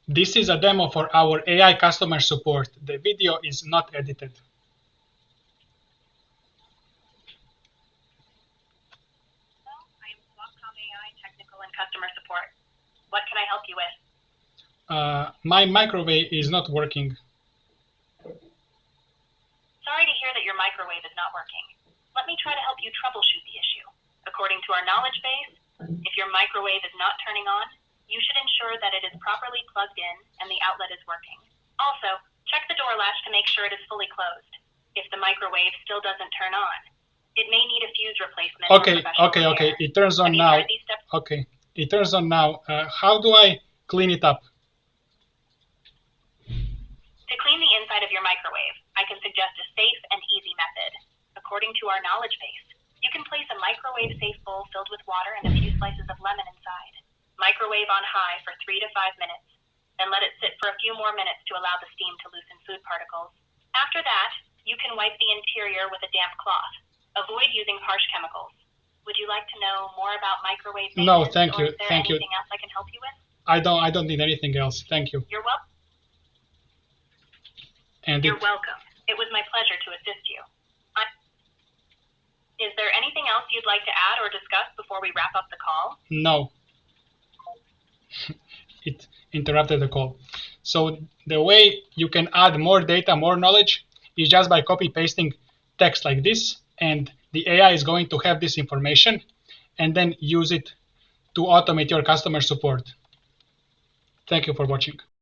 This is a demo for our AI customer support. The video is not edited. Hello, I am Swapcom AI Technical and Customer Support. What can I help you with? My microwave is not working. Sorry to hear that your microwave is not working. Let me try to help you troubleshoot the issue. According to our knowledge base, if your microwave is not turning on, you should ensure that it is properly plugged in and the outlet is working. Also, check the door latch to make sure it is fully closed. If the microwave still doesn't turn on, it may need a fuse replacement. Okay. It turns on now. Okay, it turns on now. How do I clean it up? To clean the inside of your microwave, I can suggest a safe and easy method. According to our knowledge base, you can place a microwave-safe bowl filled with water and a few slices of lemon inside. Microwave on high for 3 to 5 minutes, then let it sit for a few more minutes to allow the steam to loosen food particles. After that, you can wipe the interior with a damp cloth. Avoid using harsh chemicals. Would you like to know more about microwave maintenance? No, thank you. Or is there Thank you. anything else I can help you with? I don't need anything else. Thank you. You're welcome. And You're welcome. It was my pleasure to assist you. Is there anything else you'd like to add or discuss before we wrap up the call? No. It interrupted the call. So the way you can add more data, more knowledge, is just by copy pasting text like this, and the AI is going to have this information and then use it to automate your customer support. Thank you for watching.